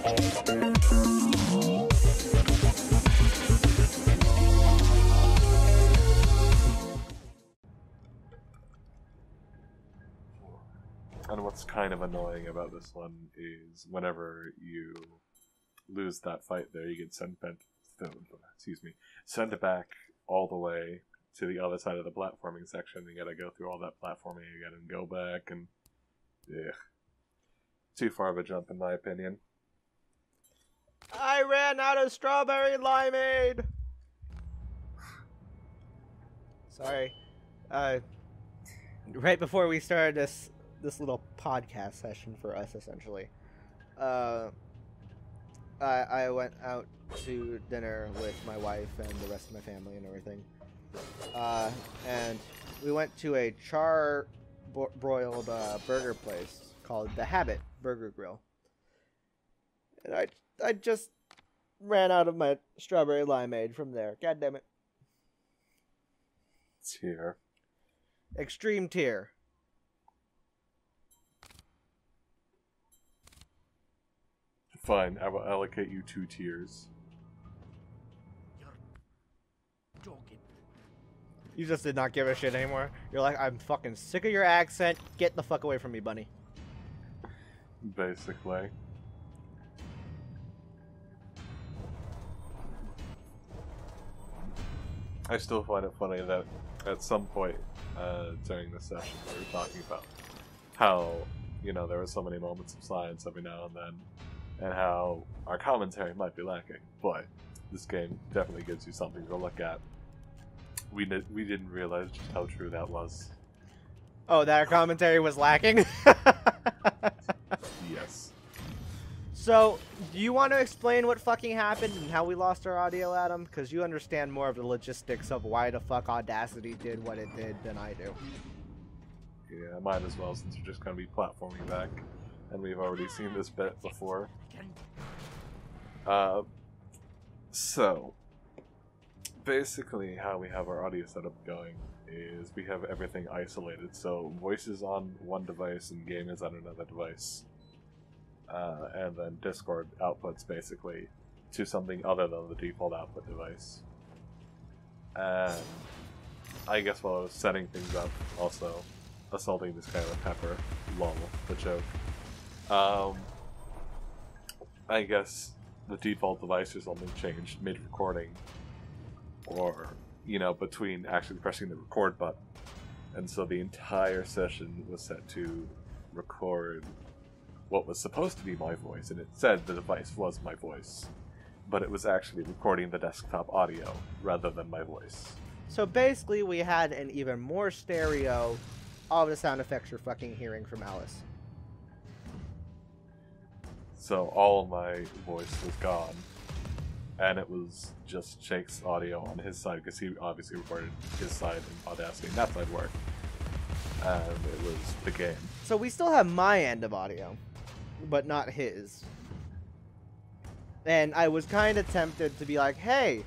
And what's kind of annoying about this one is whenever you lose that fight there, you get sent back, sent back all the way to the other side of the platforming section. You gotta go through all that platforming again and go back, and yeah, too far of a jump in my opinion. I ran out of strawberry limeade. Sorry. Right before we started this little podcast session for us, essentially, I went out to dinner with my wife and the rest of my family and everything. And we went to a char-broiled burger place called The Habit Burger Grill. And I just ran out of my strawberry limeade from there. God damn it. Tier. Extreme tier. Fine, I will allocate you 2 tiers. You're joking. You just did not give a shit anymore. You're like, I'm fucking sick of your accent. Get the fuck away from me, bunny. Basically. I still find it funny that at some point during the session we were talking about how, you know, there were so many moments of silence every now and then, and how our commentary might be lacking, but this game definitely gives you something to look at. We didn't realize just how true that was. Oh, that our commentary was lacking? Yes. So, do you want to explain what fucking happened and how we lost our audio, Adam? Because you understand more of the logistics of why the fuck Audacity did what it did than I do. Yeah, might as well, since we're just going to be platforming back, and we've already seen this bit before. So, basically how we have our audio setup going is we have everything isolated, so voice is on one device and game is on another device. And then Discord outputs basically to something other than the default output device. And I guess while I was setting things up, also assaulting this guy with pepper, lol, the joke. I guess the default device or something changed mid-recording, or, you know, between actually pressing the record button. And so the entire session was set to record what was supposed to be my voice, and it said the device was my voice, but it was actually recording the desktop audio rather than my voice. So basically we had an even more stereo of the sound effects you're fucking hearing from Alice. So all of my voice was gone, and it was just Shake's audio on his side, because he obviously recorded his side in Audacity, and that side worked. And it was the game. So we still have my end of audio, but not his. And I was kind of tempted to be like, hey,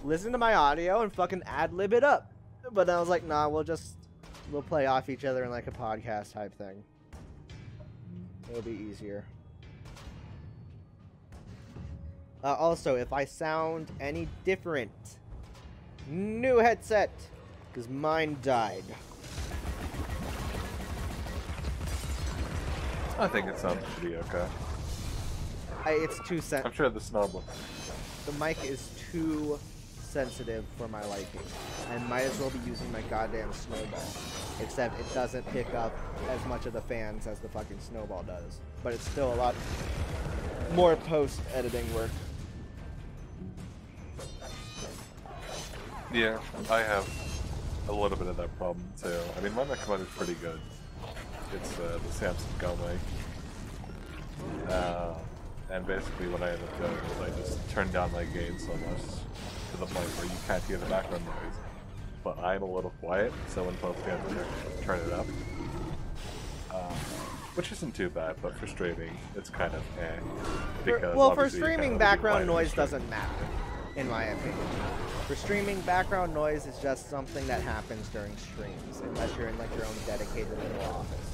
listen to my audio and fucking ad-lib it up. But then I was like, nah, we'll play off each other in like a podcast type thing. It'll be easier. Also, if I sound any different, new headset, because mine died. I think it sounds pretty okay. It's too I'm sure the snowball. The mic is too sensitive for my liking. I might as well be using my goddamn snowball. Except it doesn't pick up as much of the fans as the fucking snowball does. But it's still a lot more post-editing work. Yeah, I have a little bit of that problem too. I mean, my microphone is pretty good. It's the Samsung Go mic. And basically what I end up doing is I just turn down my gain so much to the point where you can't hear the background noise. But I'm a little quiet, so when folks get to turn it up. Which isn't too bad, but for streaming, it's kind of eh. Because well, for streaming, background noise doesn't matter, in my opinion. For streaming, background noise is just something that happens during streams, unless you're in like your own dedicated little office.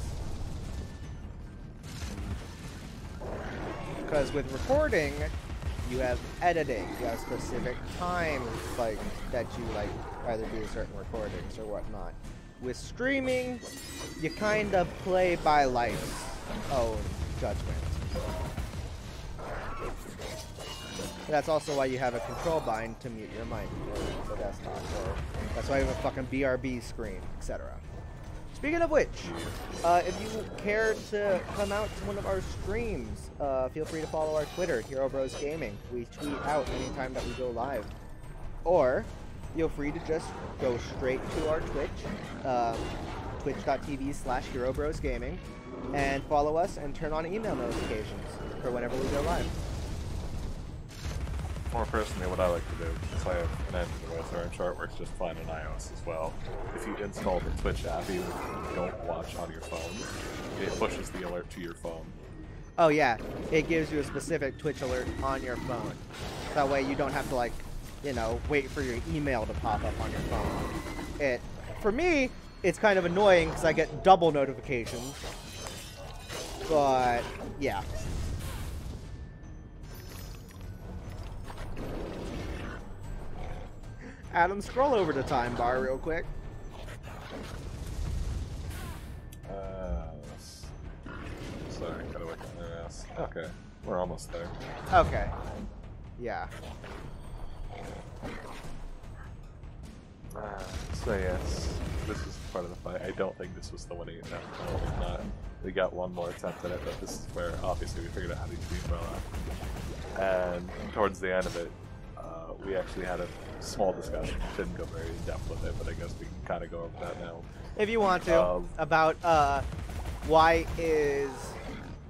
Because with recording, you have editing, you have specific times like that you like either do certain recordings or whatnot. With streaming, you kind of play by life's own judgment. That's also why you have a control bind to mute your mic or the desktop, or that's why you have a fucking BRB screen, etc. Speaking of which, if you care to come out to one of our streams, feel free to follow our Twitter, HeroBrosGaming. We tweet out anytime that we go live. Or, feel free to just go straight to our Twitch, twitch.tv/HeroBrosGaming, and follow us and turn on email notifications for whenever we go live. More personally, what I like to do is I have an Android device, or I'm sure it works just fine on iOS as well. If you install the Twitch app, even if you don't watch on your phone, it pushes the alert to your phone. Oh yeah, it gives you a specific Twitch alert on your phone. That way you don't have to, like, you know, wait for your email to pop up on your phone. For me, it's kind of annoying because I get double notifications. But, yeah. Adam, scroll over to time bar real quick. Sorry, gotta work on their ass. Okay, we're almost there. Okay. Yeah. So yes, this is part of the fight. I don't think this was the winning attempt. No, it's not. We got one more attempt at it, but this is where obviously we figured out how to use the umbrella. And towards the end of it, we actually had a small discussion. Didn't go very in depth with it, but I guess we can kind of go over that now. If you want to, about why is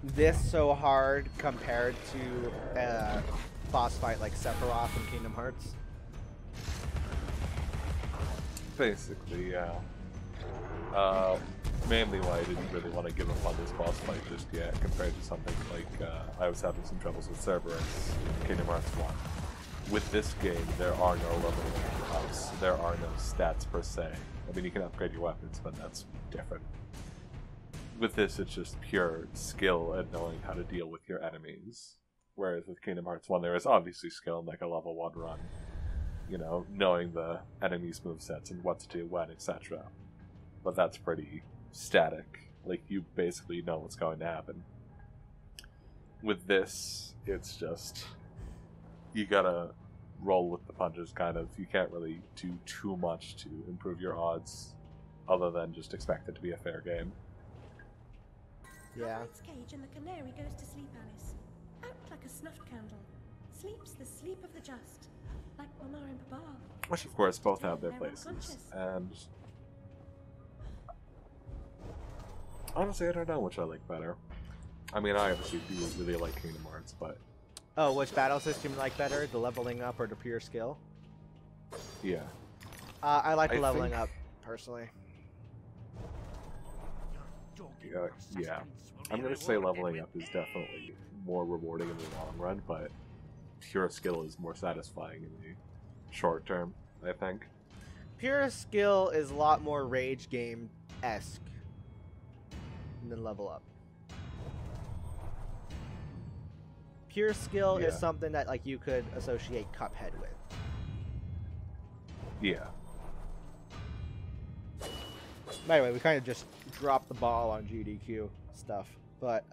this so hard compared to a boss fight like Sephiroth in Kingdom Hearts? Basically, yeah. Mainly why I didn't really want to give up on this boss fight just yet, compared to something like I was having some troubles with Cerberus in Kingdom Hearts 1. With this game, there are no leveling ups. There are no stats per se. I mean, you can upgrade your weapons, but that's different. With this, it's just pure skill and knowing how to deal with your enemies. Whereas with Kingdom Hearts 1, there is obviously skill in like a level 1 run. You know, knowing the enemy's movesets and what to do when, etc. But that's pretty static. Like, you basically know what's going to happen. With this, it's just... you gotta roll with the punches, kind of. You can't really do too much to improve your odds, other than just expect it to be a fair game. Yeah. Its cage and the canary goes to sleep, Alice. Out like a snuffed candle. Sleeps the sleep of the just, like Mama and Papa. Which, of course, both have their places. And honestly, I don't know which I like better. I mean, I obviously do really like Kingdom Hearts, but... Oh, which battle system you like better? The leveling up or the pure skill? yeah. I like the leveling up, personally. Yeah. I'm gonna say leveling up is definitely more rewarding in the long run, but pure skill is more satisfying in the short term, I think. Pure skill is a lot more rage game-esque than level up. Pure skill is something that like you could associate Cuphead with. Yeah. By the way, we kind of just dropped the ball on GDQ stuff, but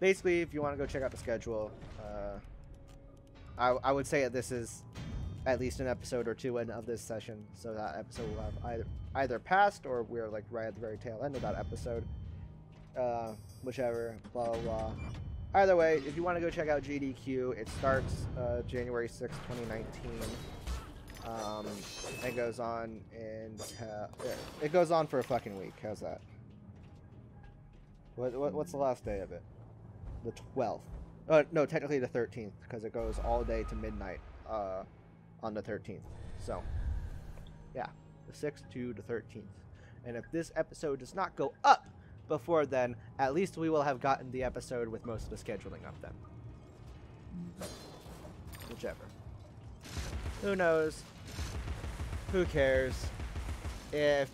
basically, if you want to go check out the schedule, I would say that this is at least an episode or two in of this session, so that episode will have either passed or we're like right at the very tail end of that episode. Whichever, blah blah blah. Either way, if you want to go check out GDQ, it starts January 6th, 2019. It goes on it goes on for a fucking week. How's that? What's the last day of it? The 12th. No, technically the 13th, because it goes all day to midnight on the 13th. So, yeah, the 6th to the 13th. And if this episode does not go up before then, at least we will have gotten the episode with most of the scheduling up then. Whichever. Who knows? Who cares? If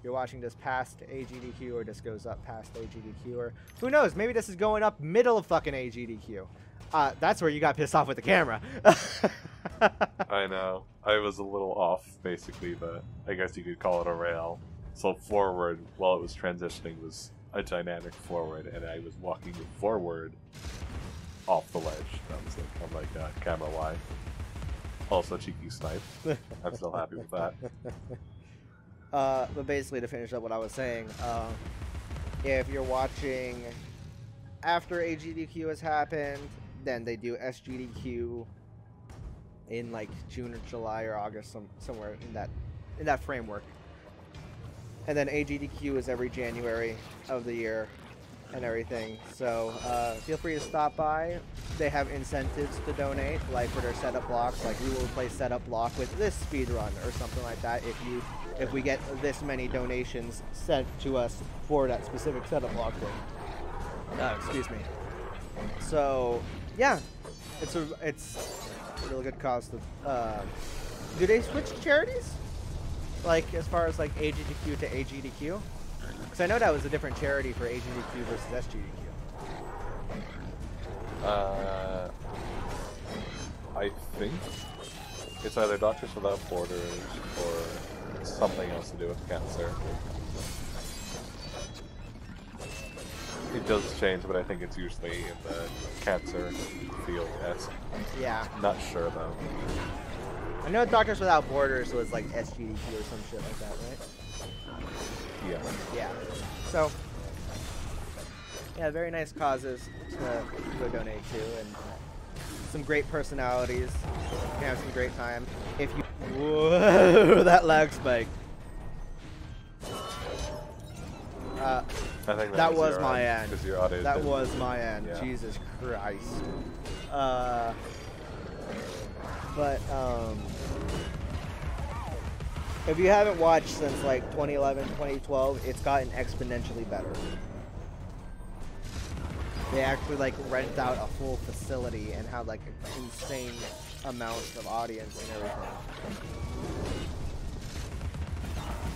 you're watching this past AGDQ or this goes up past AGDQ, or who knows, maybe this is going up middle of fucking AGDQ. That's where you got pissed off with the camera. I know. I was a little off, basically, but I guess you could call it a rail. So forward, while it was transitioning, was a dynamic forward, and I was walking forward off the ledge. That was it. I'm like, camera Y. Also cheeky snipe. I'm still happy with that. But basically, to finish up what I was saying, if you're watching after AGDQ has happened, then they do SGDQ in like June or July or August, somewhere in that framework. And then AGDQ is every January of the year and everything. So feel free to stop by. They have incentives to donate, like for their setup blocks. Like we will play setup block with this speedrun or something like that if we get this many donations sent to us for that specific setup block thing. Excuse me. So yeah, it's a really good cause. Do they switch charities? Like as far as like AGDQ to AGDQ? Because I know that was a different charity for AGDQ versus SGDQ. I think it's either Doctors Without Borders or something else to do with cancer. It does change, but I think it's usually in the cancer field. Yeah. Not sure though. I know Doctors Without Borders was like SGDQ or some shit like that, right? Yeah. Yeah. So, yeah, very nice causes to go donate to, and some great personalities. You can have some great time. If you... Whoa, that lag spike. I think that was my end. That was my end. Yeah. Jesus Christ. But if you haven't watched since like 2011, 2012, it's gotten exponentially better. They actually like rent out a full facility and have like an insane amount of audience and everything.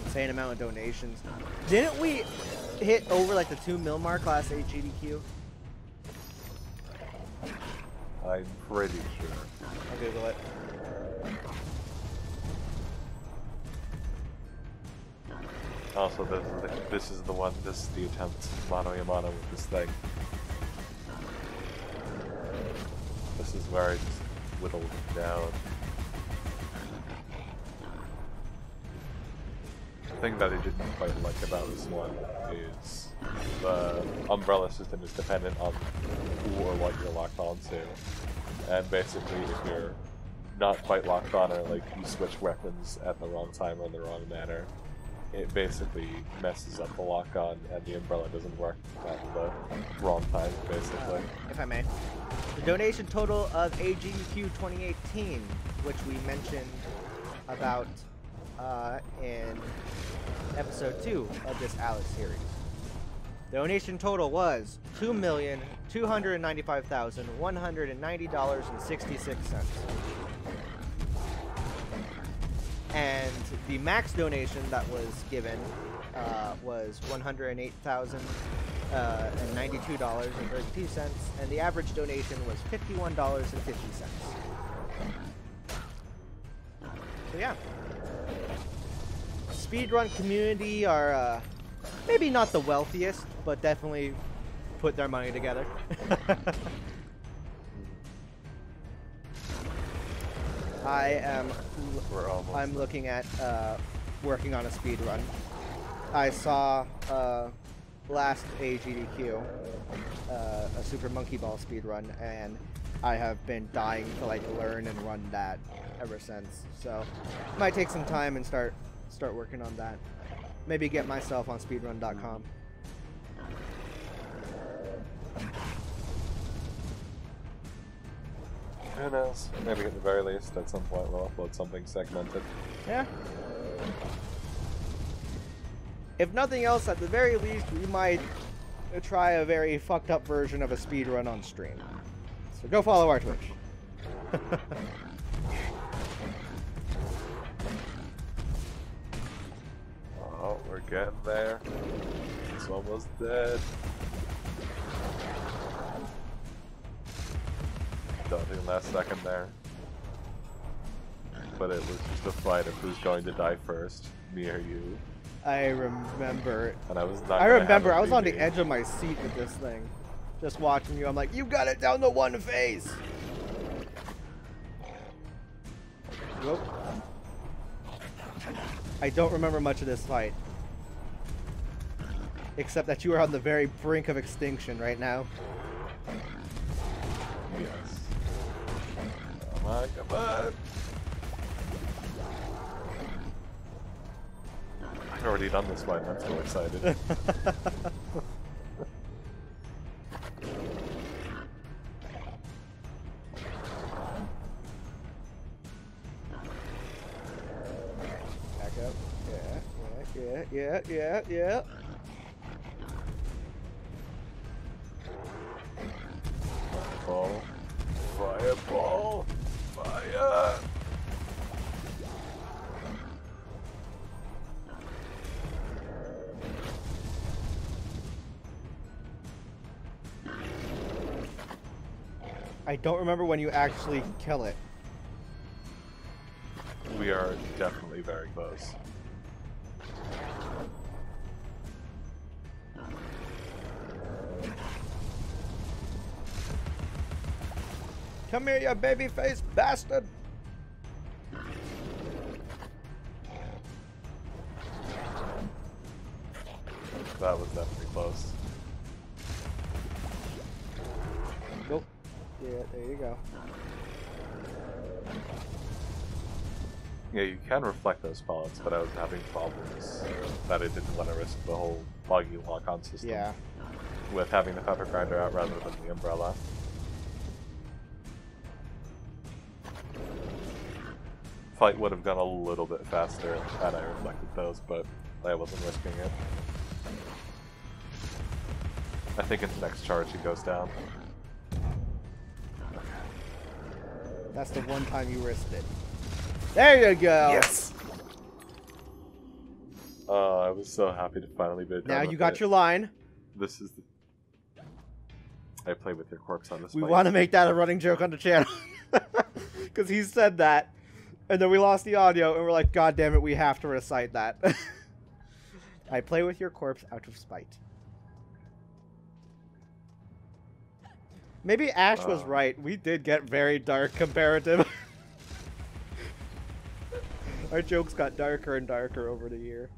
Insane amount of donations. Didn't we hit over like the 2 mil mark last AGDQ? I'm pretty sure. I'll Google it. Also, this is the attempt, mano a mano with this thing. This is where I just whittled it down. The thing that I didn't quite like about this one is the umbrella system is dependent on who or what you're locked onto. And basically, if you're not quite locked on, or like you switch weapons at the wrong time or in the wrong manner, it basically messes up the lock-on and the umbrella doesn't work at the wrong time, basically. If I may. The donation total of AGDQ 2018, which we mentioned about in episode 2 of this Alice series. The donation total was $2,295,190.66. And the max donation that was given was $108,092.32, and the average donation was $51.50. So yeah, speedrun community are maybe not the wealthiest, but definitely put their money together. I'm looking at working on a speed run. I saw last AGDQ a Super Monkey Ball speed run, and I have been dying to like learn and run that ever since. So might take some time and start working on that. Maybe get myself on speedrun.com. Who knows? Maybe at the very least, at some point, we'll upload something segmented. Yeah. If nothing else, at the very least, we might try a very fucked up version of a speedrun on stream. So go follow our Twitch. Oh, we're Getting there. It's almost dead. Don't think last second there. But it was just a fight of who's going to die first, me or you. I remember. And I was not. I remember. I was be on the me. edge of my seat with this thing, just watching you. I'm like, you got it down to one face. Nope. I don't remember much of this fight, except that you are on the very brink of extinction right now. Yes. Come on, come on. I've already done this fight and I'm so excited. Back up. Yeah. Fireball. Fireball. Fire. I don't remember when you actually kill it. We are definitely very close. Come here, you baby-faced bastard! That was definitely close. Nope. Yeah, there you go. Yeah, you can reflect those pellets, but I was having problems that I didn't want to risk the whole buggy lock-on system. Yeah. With having the pepper grinder out rather than the umbrella. Fight would have gone a little bit faster had I reflected those, but I wasn't risking it. I think in the next charge he goes down. That's the one time you risked it. There you go! Yes! Oh, I was so happy to finally be done Now with you got it. your line. This is the... I play with your corpse on this We fight. want to make that a running joke on the channel. Because he said that. And then we lost the audio and we're like, God damn it, we have to recite that. I play with your corpse out of spite. Maybe Ash was right. We did get very dark comparative. Our jokes got darker and darker over the year.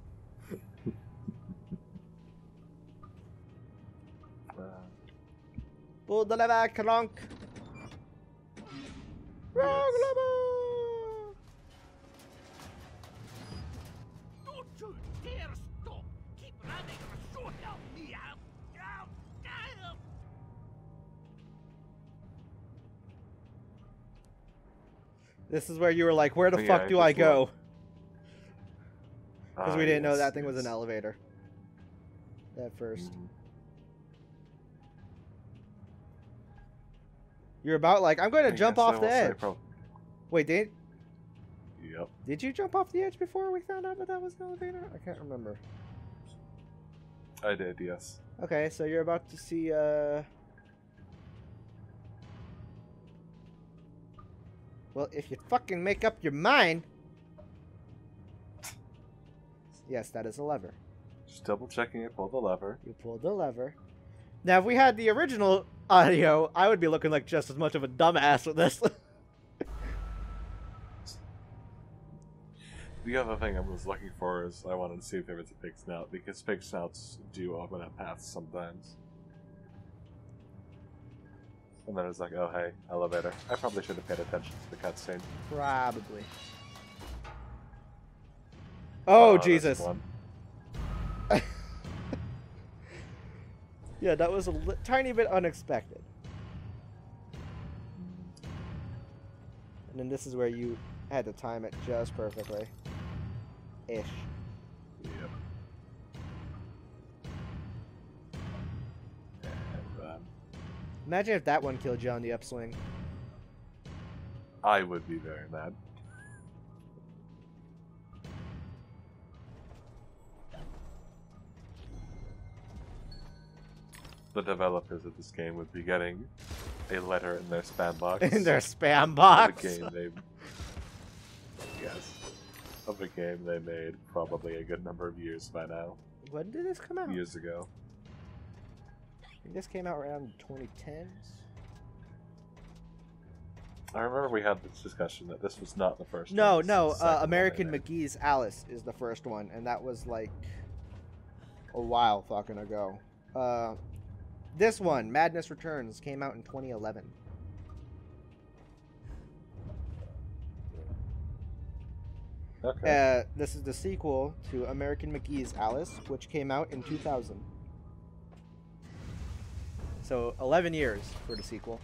Pull the lever, Kronk. Wrong lever. Don't you dare stop! Keep running or so help me out! This is where you were like, where the Yeah, fuck do I go? Because we didn't know yes, that thing was yes. an elevator. At first. You're about like, I'm going to jump Yes, I off the will say edge. Wait, Yep. did you jump off the edge before we found out that was an elevator? I can't remember. I did, yes. Okay, so you're about to see, well, if you fucking make up your mind... Yes, that is a lever. Just double checking it, pull the lever. You pulled the lever. Now, if we had the original audio, I would be looking like just as much of a dumbass with this. The other thing I was looking for is I wanted to see if there was a pig snout, because pig snouts do open up paths sometimes. And then it's like, oh hey, elevator. I probably should have paid attention to the cutscene. Probably. Oh, there's Jesus. one. Yeah, that was a tiny bit unexpected. And then this is where you had to time it just perfectly. Ish. Yep. And Imagine if that one killed you on the upswing. I would be very mad. the developers of this game would be getting a letter in their spam box. In their spam Of box. a game they, yes, of a game they made probably a good number of years by now. When did this come out? Years ago. I think this came out around 2010s. I remember we had this discussion that this was not the first No, one. This no. is the second one American they made. McGee's Alice is the first one, and that was like a while fucking ago. This one, Madness Returns, came out in 2011. Okay. This is the sequel to American McGee's Alice, which came out in 2000. So 11 years for the sequel.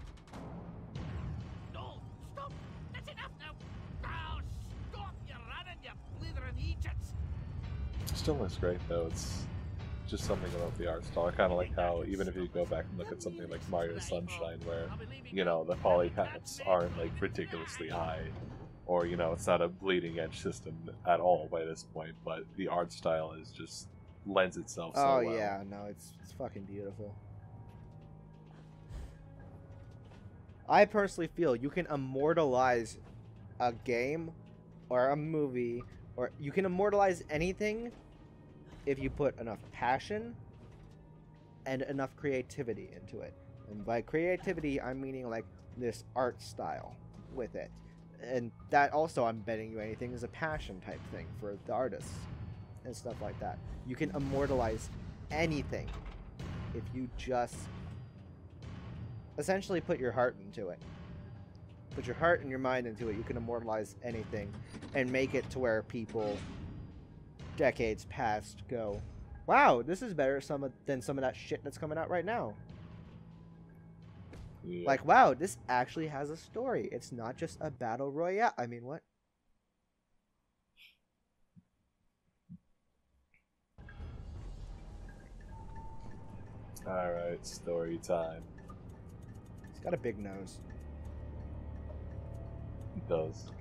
No, stop! That's enough now! Now stop! You're running, you blithering Egypts! Still looks great though. It's just something about the art style. I kind of like how even if you go back and look at something like Mario Sunshine, where you know the poly counts aren't like ridiculously high, or you know it's not a bleeding edge system at all by this point, but the art style is just lends itself so Oh well. yeah, no, it's fucking beautiful. I personally feel you can immortalize a game or a movie, or you can immortalize anything if you put enough passion and enough creativity into it. And by creativity, I'm meaning like this art style with it. And that also, I'm betting you anything, is a passion type thing for the artists and stuff like that. You can immortalize anything if you just essentially put your heart into it. Put your heart and your mind into it. You can immortalize anything and make it to where people decades past go, wow, this is better than some of that shit that's coming out right now. Yeah. Like, wow, this actually has a story. It's not just a battle royale. I mean, what? Alright, story time. It's got a big nose. It does.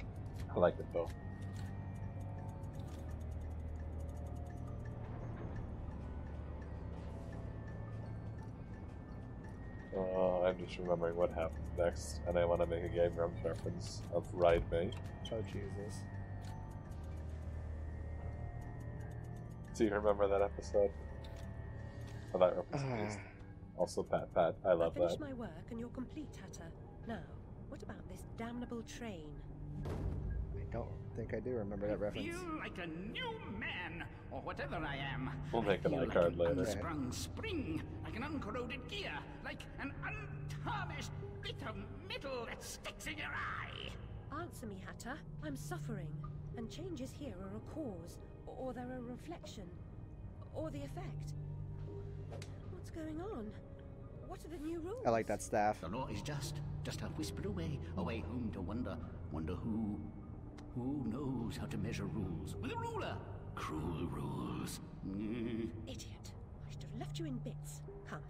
I like it though. I'm just remembering what happened next, and I want to make a Game Grumps reference of Ride Me. Oh, Jesus. Do you remember that episode? Oh, that reference is also Pat. I love I've that. finished my work and you're complete, Hatter. Now, what about this damnable train? I don't think I do remember that reference. Feel like a new man, or whatever I am. We'll make an I feel iCard like an later. unsprung spring, like an uncorroded gear, like an untarnished bit of metal that sticks in your eye. Answer me, Hatter. I'm suffering, and changes here are a cause, or they're a reflection, or the effect. What's going on? What are the new rules? I like that staff. The law is just a whisper away home to wonder who knows how to measure rules with a ruler. Cruel rules. Idiot. I should have left you in bits. Come.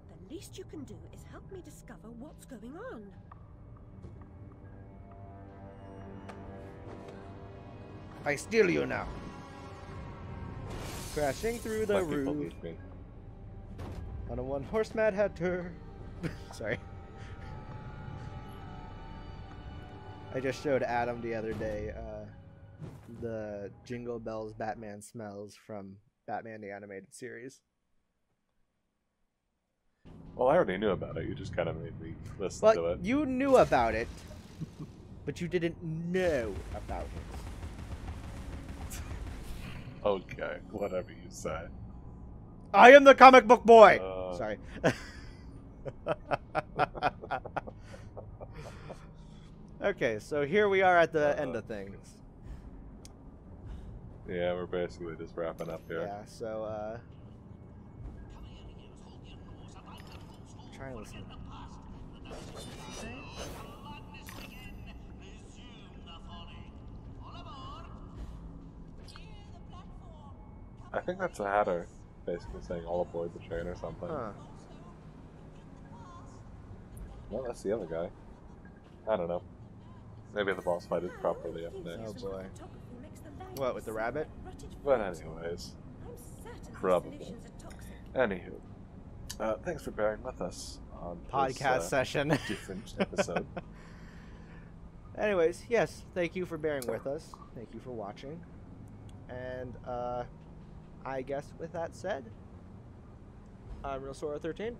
The least you can do is help me discover what's going on. I steal you now. Crashing through the Let people roof leave me. on a one-horse Mad Hatter. Sorry. I just showed Adam the other day the Jingle Bells Batman smells from Batman the Animated Series. Well, I already knew about it. You just kind of made me listen to Well, it. you knew about it, but you didn't know about it. Okay, whatever you say. I am the comic book boy! Sorry. Okay, so here we are at the end of things. Yeah, we're basically just wrapping up here. Yeah, so, try and listen. I think that's a Hatter, basically saying all aboard the train or something. Huh. No, that's the other guy. I don't know. Maybe the boss fight is properly up next. Oh boy. What, with the rabbit? But anyways, I'm certain these probably. solutions are toxic. Anywho, Thanks for bearing with us on Podcast this, session. different episode. Anyways, yes, thank you for bearing with us. Thank you for watching. And I guess with that said, I'm RealSora13.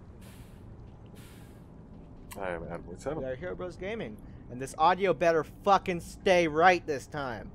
I am Admiral 7. We are HeroBrosGaming, and this audio better fucking stay right this time.